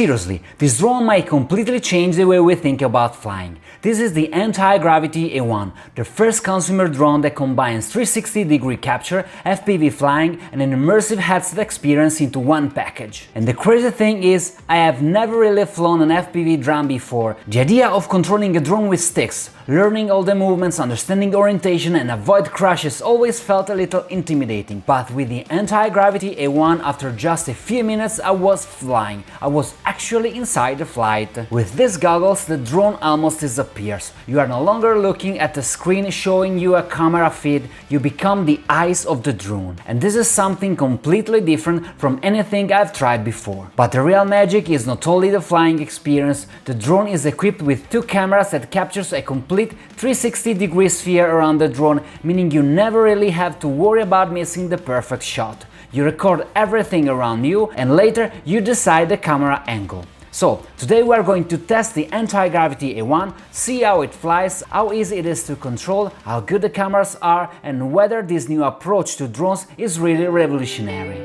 Seriously, this drone might completely change the way we think about flying. This is the Antigravity A1, the first consumer drone that combines 360-degree capture, FPV flying and an immersive headset experience into one package. And the crazy thing is, I have never really flown an FPV drone before. The idea of controlling a drone with sticks, learning all the movements, understanding orientation and avoid crashes always felt a little intimidating. But with the Antigravity A1, after just a few minutes I was flying. I was actually inside the flight. With these goggles the drone almost disappears. You are no longer looking at the screen showing you a camera feed, you become the eyes of the drone. And this is something completely different from anything I've tried before. But the real magic is not only the flying experience, the drone is equipped with two cameras that captures a complete 360-degree sphere around the drone, meaning you never really have to worry about missing the perfect shot. You record everything around you and later you decide the camera angle. So, today we are going to test the Antigravity A1, see how it flies, how easy it is to control, how good the cameras are and whether this new approach to drones is really revolutionary.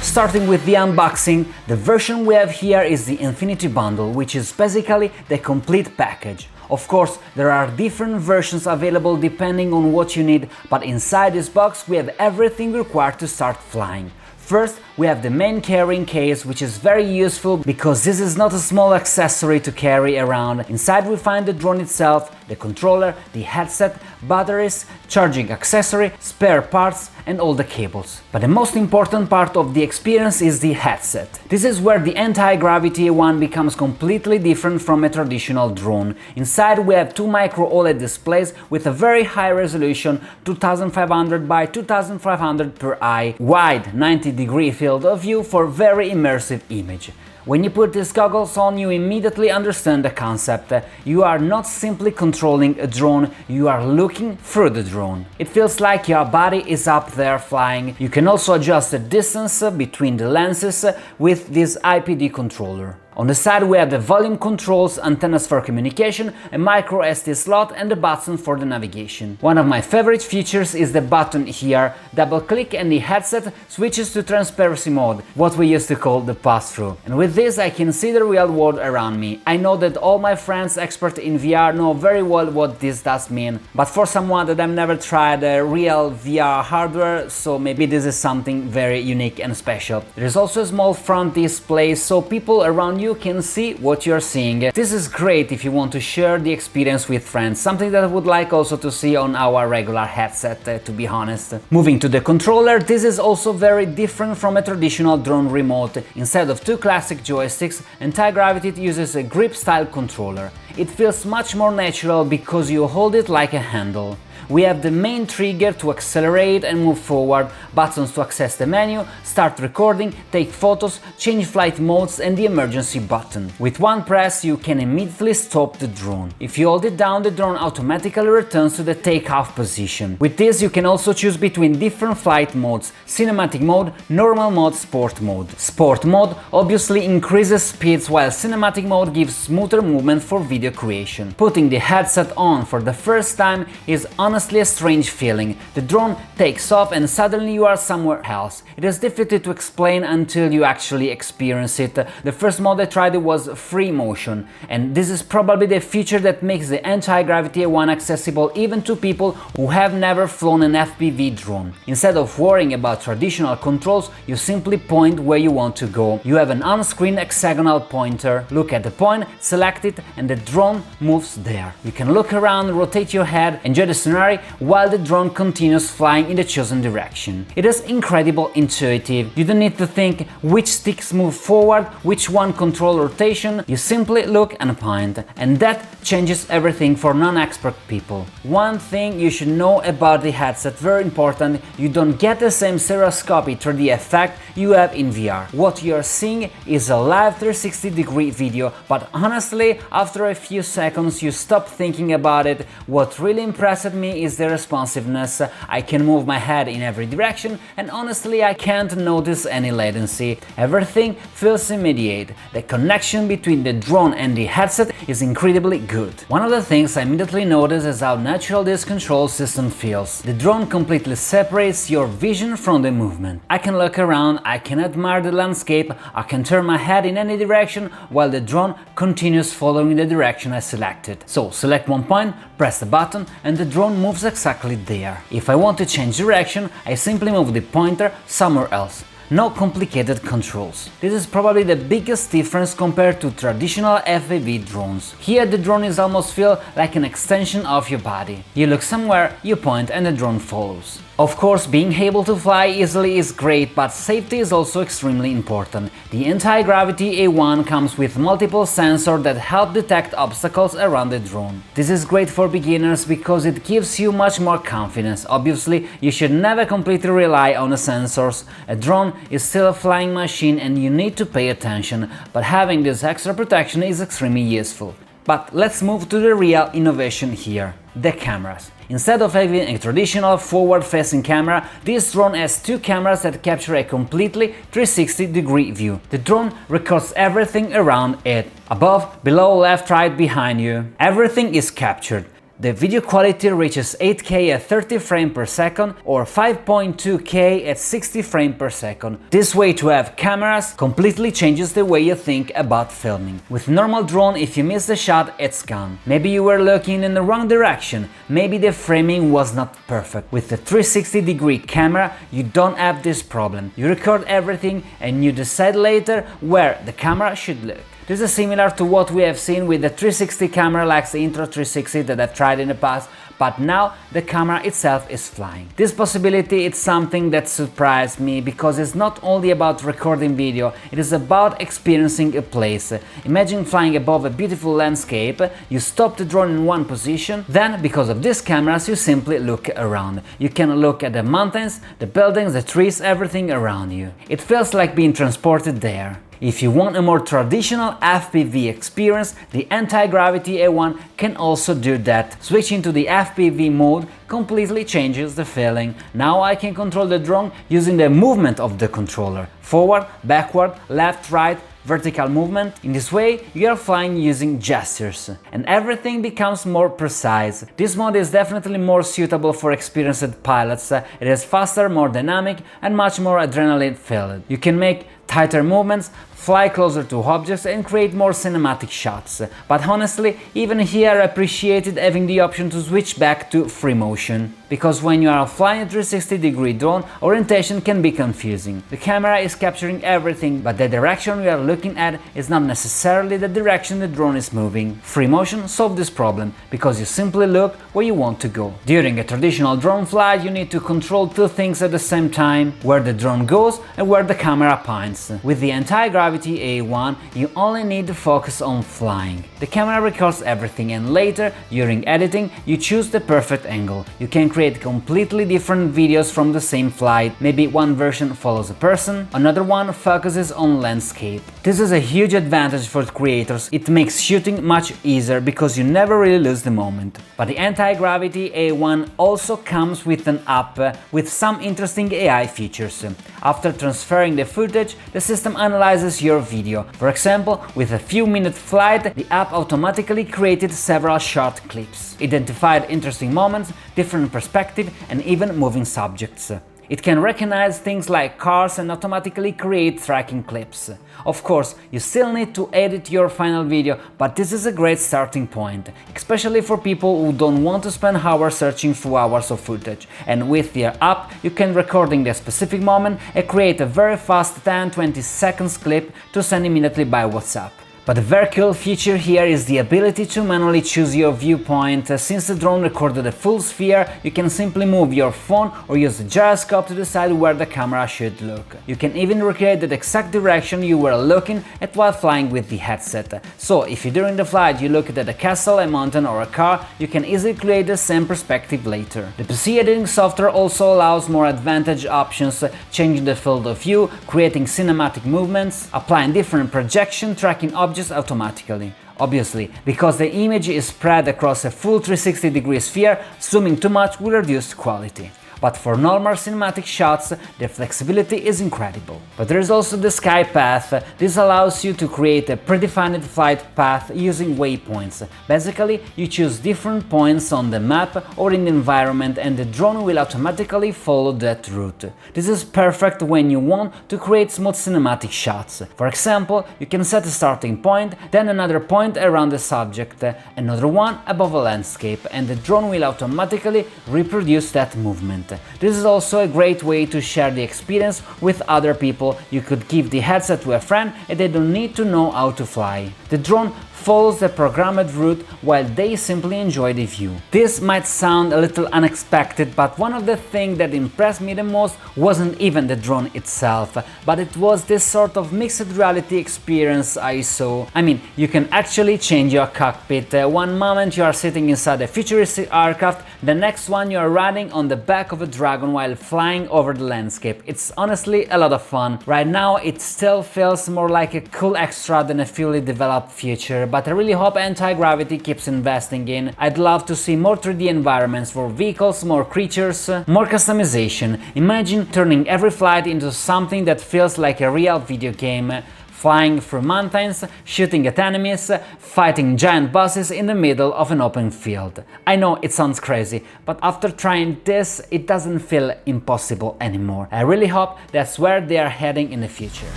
Starting with the unboxing, the version we have here is the Infinity Bundle, which is basically the complete package. Of course, there are different versions available depending on what you need, but inside this box we have everything required to start flying. First, we have the main carrying case, which is very useful because this is not a small accessory to carry around. Inside we find the drone itself, the controller, the headset, batteries, charging accessory, spare parts and all the cables. But the most important part of the experience is the headset. This is where the Antigravity A1 becomes completely different from a traditional drone. Inside we have two micro OLED displays with a very high resolution, 2500 by 2500 per eye, wide 90-degree field of view for very immersive image. When you put these goggles on, you immediately understand the concept. You are not simply controlling a drone, you are looking through the drone. It feels like your body is up there flying. You can also adjust the distance between the lenses with this IPD controller. On the side we have the volume controls, antennas for communication, a micro SD slot and a button for the navigation. One of my favorite features is the button here. Double click and the headset switches to transparency mode, what we used to call the pass-through. And with this I can see the real world around me. I know that all my friends expert in VR know very well what this does mean, but for someone that I've never tried a real VR hardware, so maybe this is something very unique and special. There is also a small front display so people around you can see what you're seeing. This is great if you want to share the experience with friends, something that I would like also to see on our regular headset, to be honest. Moving to the controller, this is also very different from a traditional drone remote. Instead of two classic joysticks, Antigravity uses a grip-style controller. It feels much more natural because you hold it like a handle. We have the main trigger to accelerate and move forward, buttons to access the menu, start recording, take photos, change flight modes and the emergency button. With one press you can immediately stop the drone. If you hold it down, the drone automatically returns to the takeoff position. With this you can also choose between different flight modes: cinematic mode, normal mode, sport mode. Sport mode obviously increases speeds while cinematic mode gives smoother movement for video creation. Putting the headset on for the first time is honestly a strange feeling. The drone takes off and suddenly you are somewhere else. It is difficult to explain until you actually experience it. The first mode I tried was Freemotion, and this is probably the feature that makes the Antigravity A1 accessible even to people who have never flown an FPV drone. Instead of worrying about traditional controls, you simply point where you want to go. You have an on-screen hexagonal pointer. Look at the point, select it, and the drone moves there. You can look around, rotate your head, enjoy the scenario while the drone continues flying in the chosen direction. It is incredibly intuitive. You don't need to think which sticks move forward, which one control rotation. You simply look and point, and that changes everything for non-expert people. One thing you should know about the headset, very important: you don't get the same stereoscopic 3D effect you have in VR. What you are seeing is a live 360-degree video, but honestly, after a few seconds you stop thinking about it. What really impressed me me is the responsiveness. I can move my head in every direction, and honestly I can't notice any latency. Everything feels immediate. The connection between the drone and the headset is incredibly good. One of the things I immediately notice is how natural this control system feels. The drone completely separates your vision from the movement. I can look around, I can admire the landscape, I can turn my head in any direction while the drone continues following the direction I selected. So select one point, press the button, and the drone moves exactly there. If I want to change direction, I simply move the pointer somewhere else. No complicated controls. This is probably the biggest difference compared to traditional FPV drones. Here the drone is almost feel like an extension of your body. You look somewhere, you point, and the drone follows. Of course, being able to fly easily is great, but safety is also extremely important. The Antigravity A1 comes with multiple sensors that help detect obstacles around the drone. This is great for beginners because it gives you much more confidence. Obviously, you should never completely rely on the sensors. A drone is still a flying machine and you need to pay attention, but having this extra protection is extremely useful. But let's move to the real innovation here, the cameras. Instead of having a traditional forward-facing camera, this drone has two cameras that capture a completely 360-degree view. The drone records everything around it. Above, below, left, right, behind you. Everything is captured. The video quality reaches 8K at 30 frames per second or 5.2K at 60 frames per second. This way to have cameras completely changes the way you think about filming. With normal drone, if you miss the shot, it's gone. Maybe you were looking in the wrong direction, maybe the framing was not perfect. With the 360-degree camera, you don't have this problem. You record everything and you decide later where the camera should look. This is similar to what we have seen with the 360 camera like the Intro 360 that I've tried in the past, but now the camera itself is flying. This possibility is something that surprised me because it's not only about recording video, it is about experiencing a place. Imagine flying above a beautiful landscape, you stop the drone in one position, then because of these cameras you simply look around. You can look at the mountains, the buildings, the trees, everything around you. It feels like being transported there. If you want a more traditional FPV experience, the Antigravity A1 can also do that. Switching to the FPV mode completely changes the feeling. Now I can control the drone using the movement of the controller. Forward, backward, left, right, vertical movement. In this way, you are flying using gestures, and everything becomes more precise. This mode is definitely more suitable for experienced pilots. It is faster, more dynamic, and much more adrenaline-filled. You can make tighter movements, fly closer to objects and create more cinematic shots. But honestly, even here I appreciated having the option to switch back to Freemotion. Because when you are flying a 360-degree drone, orientation can be confusing. The camera is capturing everything, but the direction we are looking at is not necessarily the direction the drone is moving. Freemotion solved this problem, because you simply look where you want to go. During a traditional drone flight, you need to control two things at the same time, where the drone goes and where the camera points. With the Antigravity A1, you only need to focus on flying. The camera records everything, and later, during editing, you choose the perfect angle. You can create completely different videos from the same flight. Maybe one version follows a person, another one focuses on landscape. This is a huge advantage for creators. It makes shooting much easier because you never really lose the moment. But the Antigravity A1 also comes with an app with some interesting AI features. After transferring the footage, the system analyzes your video. For example, with a few-minute flight, the app automatically created several short clips, identified interesting moments, different perspectives, and even moving subjects. It can recognize things like cars and automatically create tracking clips. Of course, you still need to edit your final video, but this is a great starting point, especially for people who don't want to spend hours searching through hours of footage. And with your app, you can record in the specific moment and create a very fast 10-20 seconds clip to send immediately by WhatsApp. But a very cool feature here is the ability to manually choose your viewpoint. Since the drone recorded a full sphere, you can simply move your phone or use the gyroscope to decide where the camera should look. You can even recreate the exact direction you were looking at while flying with the headset. So if during the flight you looked at a castle, a mountain or a car, you can easily create the same perspective later. The PC editing software also allows more advanced options, changing the field of view, creating cinematic movements, applying different projection, tracking objects automatically. Obviously, because the image is spread across a full 360-degree sphere, zooming too much will reduce quality. But for normal cinematic shots, the flexibility is incredible. But there is also the sky path. This allows you to create a predefined flight path using waypoints. Basically, you choose different points on the map or in the environment and the drone will automatically follow that route. This is perfect when you want to create smooth cinematic shots. For example, you can set a starting point, then another point around the subject, another one above a landscape, and the drone will automatically reproduce that movement. This is also a great way to share the experience with other people. You could give the headset to a friend and they don't need to know how to fly. The drone follows the programmed route while they simply enjoy the view. This might sound a little unexpected, but one of the things that impressed me the most wasn't even the drone itself, but it was this sort of mixed reality experience I saw. I mean, you can actually change your cockpit. One moment you are sitting inside a futuristic aircraft, the next one you are riding on the back of a dragon while flying over the landscape. It's honestly a lot of fun. Right now it still feels more like a cool extra than a fully developed feature, but I really hope Antigravity keeps investing in. I'd love to see more 3D environments for vehicles, more creatures, more customization. Imagine turning every flight into something that feels like a real video game. Flying through mountains, shooting at enemies, fighting giant bosses in the middle of an open field. I know it sounds crazy, but after trying this, it doesn't feel impossible anymore. I really hope that's where they are heading in the future.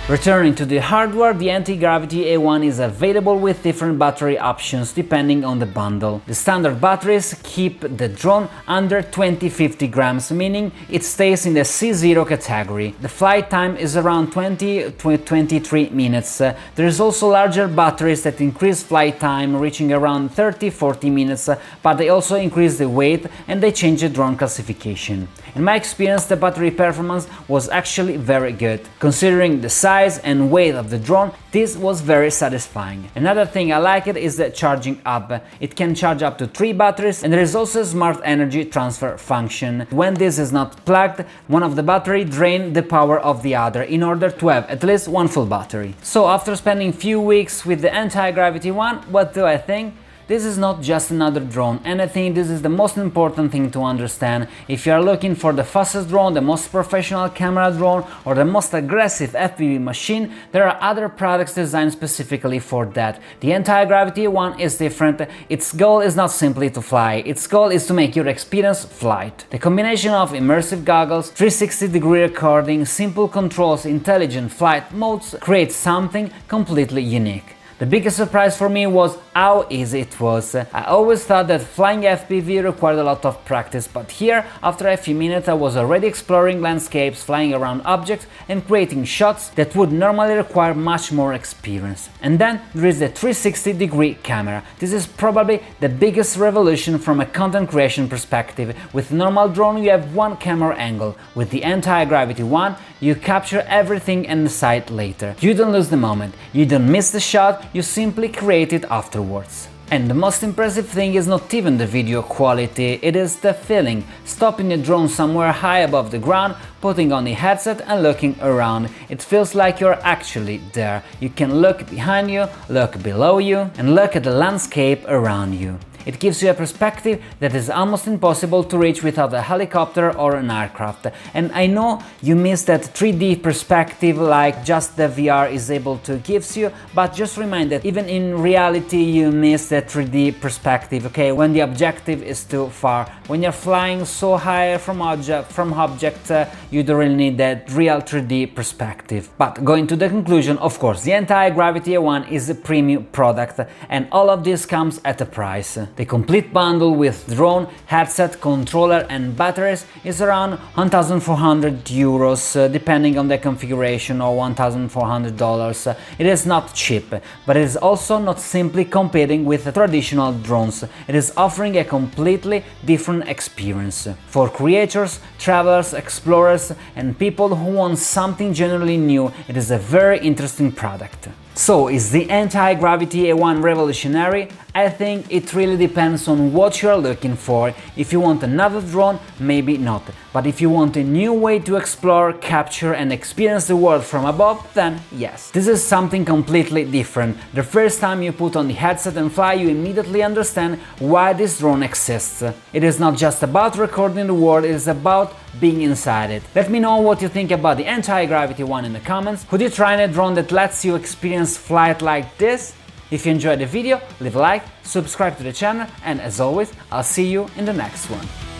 Returning to the hardware, the Antigravity A1 is available with different battery options depending on the bundle. The standard batteries keep the drone under 20-50 grams, meaning it stays in the C0 category. The flight time is around 20 to 23 minutes. There is also larger batteries that increase flight time, reaching around 30-40 minutes, but they also increase the weight and they change the drone classification. In my experience, the battery performance was actually very good. Considering the size and weight of the drone, this was very satisfying. Another thing I like it is the charging up. It can charge up to 3 batteries and there is also a smart energy transfer function. When this is not plugged, one of the battery drains the power of the other in order to have at least one full battery. So after spending few weeks with the Antigravity one, what do I think? This is not just another drone, and I think this is the most important thing to understand. If you are looking for the fastest drone, the most professional camera drone, or the most aggressive FPV machine, there are other products designed specifically for that. The Antigravity A1 is different. Its goal is not simply to fly, its goal is to make your experience flight. The combination of immersive goggles, 360-degree recording, simple controls, intelligent flight modes creates something completely unique. The biggest surprise for me was how easy it was. I always thought that flying FPV required a lot of practice, but here, after a few minutes, I was already exploring landscapes, flying around objects and creating shots that would normally require much more experience. And then there is the 360-degree camera. This is probably the biggest revolution from a content creation perspective. With normal drone you have one camera angle. With the Antigravity one, you capture everything and decide later. You don't lose the moment, you don't miss the shot, you simply create it afterwards. And the most impressive thing is not even the video quality, it is the feeling. Stopping the drone somewhere high above the ground, putting on the headset and looking around. It feels like you're actually there. You can look behind you, look below you, and look at the landscape around you. It gives you a perspective that is almost impossible to reach without a helicopter or an aircraft. And I know you miss that 3D perspective like just the VR is able to give you, but just remind that even in reality you miss that 3D perspective, okay, when the objective is too far. When you're flying so high from objects, you don't really need that real 3D perspective. But going to the conclusion, of course, the Antigravity A1 is a premium product and all of this comes at a price. The complete bundle with drone, headset, controller and batteries is around 1,400 euros, depending on the configuration, or $1,400. It is not cheap, but it is also not simply competing with traditional drones. It is offering a completely different experience. For creators, travelers, explorers and people who want something genuinely new, it is a very interesting product. So, is the Antigravity A1 revolutionary? I think it really depends on what you are looking for. If you want another drone, maybe not. But if you want a new way to explore, capture and experience the world from above, then yes. This is something completely different. The first time you put on the headset and fly, you immediately understand why this drone exists. It is not just about recording the world, it is about being inside it. Let me know what you think about the Antigravity A1 in the comments. Would you try a drone that lets you experience flight like this? If you enjoyed the video, leave a like, subscribe to the channel, and as always, I'll see you in the next one.